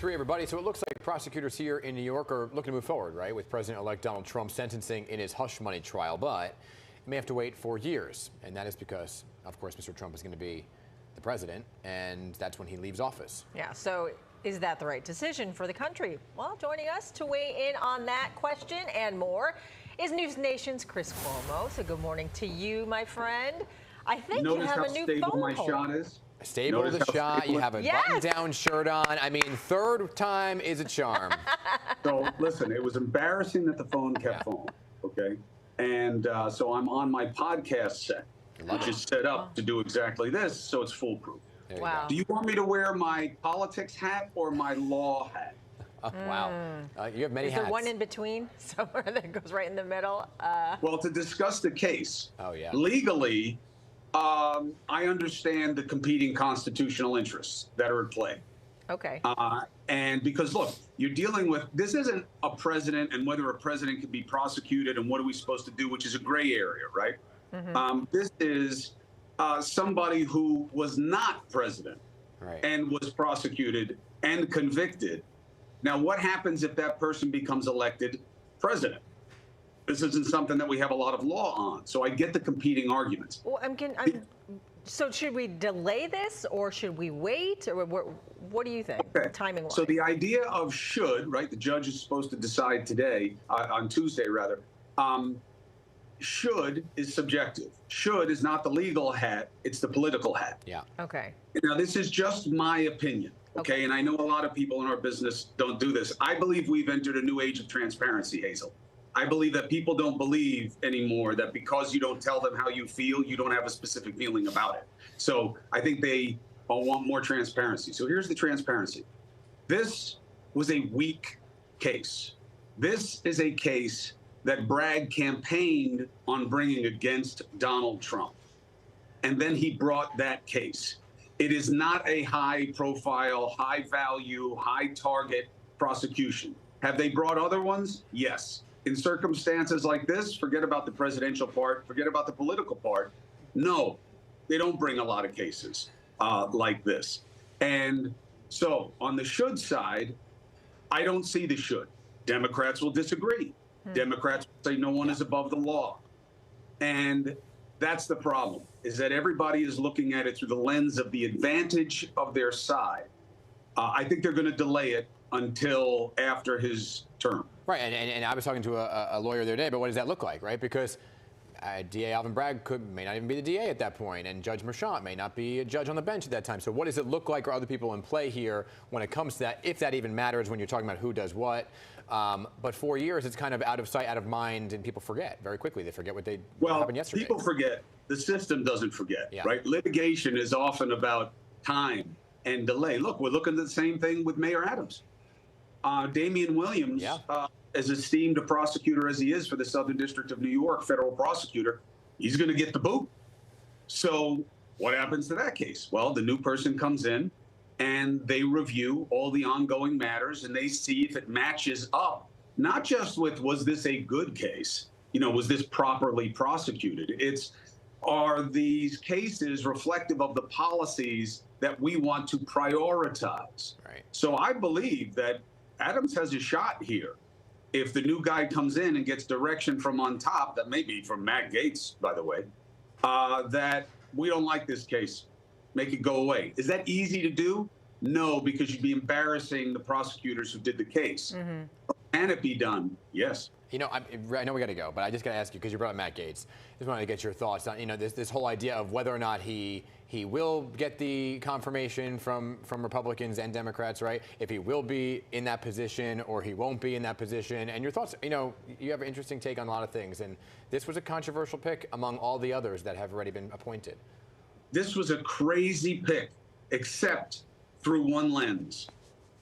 4-3, everybody. So it looks like prosecutors here in New York are looking to move forward, right, with President-elect Donald Trump's sentencing in his hush money trial. But it may have to wait 4 years. And that is because, of course, Mr. Trump is going to be the president, and that's when he leaves office. Yeah, so is that the right decision for the country? Well, joining us to weigh in on that question and more is NewsNation's Chris Cuomo. So good morning to you, my friend. I think you have a new phone my shot is. Stable the shot. You have a button-down shirt on. I mean, third time is a charm. So listen, it was embarrassing that the phone kept falling. Okay, and so I'm on my podcast set, which is set up to do exactly this, so it's foolproof. Wow. Do you want me to wear my politics hat or my law hat? Oh, wow. You have many hats. Is there one in between somewhere that goes right in the middle? Well, to discuss the case, legally, I understand the competing constitutional interests that are at play. Okay. And because, look, you're dealing with, this isn't a president and whether a president can be prosecuted and what are we supposed to do, which is a gray area, right? Mm-hmm. This is somebody who was not president and was prosecuted and convicted. Now, what happens if that person becomes elected president? This isn't something that we have a lot of law on. So I get the competing arguments. Well, so should we delay this or should we wait? Or what do you think, timing-wise? So the idea of should, right, the judge is supposed to decide today, on Tuesday rather, should is subjective. Should is not the legal hat, it's the political hat. Yeah. Okay. Now, this is just my opinion, okay? And I know a lot of people in our business don't do this. I believe we've entered a new age of transparency, Hazel. I believe that people don't believe anymore that because you don't tell them how you feel, you don't have a specific feeling about it. So I think they all want more transparency. So here's the transparency. This was a weak case. This is a case that Bragg campaigned on bringing against Donald Trump. And then he brought that case. It is not a high-profile, high-value, high-target prosecution. Have they brought other ones? Yes. In circumstances like this, forget about the presidential part, forget about the political part. No, they don't bring a lot of cases like this. And so on the should side, I don't see the should. Democrats will disagree. Democrats will say no one is above the law. And that's the problem, is that everybody is looking at it through the lens of the advantage of their side. I think they're going to delay it until after his term. Right, and I was talking to a lawyer the other day, but what does that look like, right? Because DA Alvin Bragg may not even be the DA at that point, and Judge Merchant may not be a judge on the bench at that time. So what does it look like, or other people in play here when it comes to that, if that even matters when you're talking about who does what? But 4 years, it's kind of out of sight, out of mind, and people forget very quickly. They forget what happened yesterday. People forget. The system doesn't forget, right? Litigation is often about time and delay. Look, we're looking at the same thing with Mayor Adams. Damian Williams, as esteemed a prosecutor as he is for the Southern District of New York, federal prosecutor, he's going to get the boot. So what happens to that case? Well, the new person comes in and they review all the ongoing matters and they see if it matches up, not just with, was this a good case? You know, was this properly prosecuted? It's, are these cases reflective of the policies that we want to prioritize? Right. So I believe that Adams has a shot here. If the new guy comes in and gets direction from on top, that may be from Matt Gaetz, by the way, that we don't like this case, make it go away. Is that easy to do? No, because you'd be embarrassing the prosecutors who did the case. Can it be done? Yes. You know, I know we got to go, but I just got to ask you, because you brought up Matt Gaetz. Just wanted to get your thoughts on, you know, this whole idea of whether or not he will get the confirmation from Republicans and Democrats, right? If he will be in that position or he won't be in that position. And your thoughts, you know, you have an interesting take on a lot of things. And this was a controversial pick among all the others that have already been appointed. This was a crazy pick, except through one lens.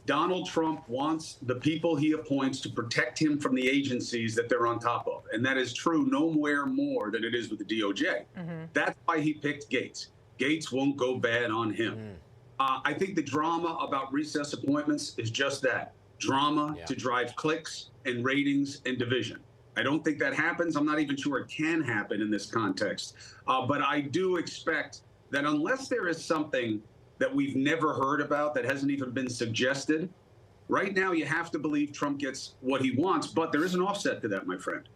Donald Trump wants the people he appoints to protect him from the agencies that they're on top of. And that is true nowhere more than it is with the DOJ. That's why he picked Gaetz. Gaetz won't go bad on him. I think the drama about recess appointments is just that, drama to drive clicks and ratings and division. I don't think that happens. I'm not even sure it can happen in this context. But I do expect that unless there is something that we've never heard about, that hasn't even been suggested, Right now, you have to believe Trump gets what he wants, but there is an offset to that, my friend.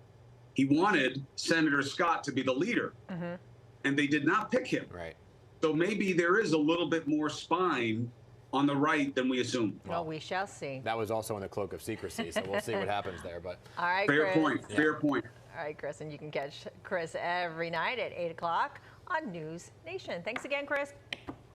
He wanted Senator Scott to be the leader, and they did not pick him. Right. So maybe there is a little bit more spine on the right than we assume. Well, we shall see. That was also in the cloak of secrecy, so we'll see what happens there. But all right, fair Chris. point. Yeah. Fair point. All right, Chris, and you can catch Chris every night at 8 o'clock on News Nation. Thanks again, Chris.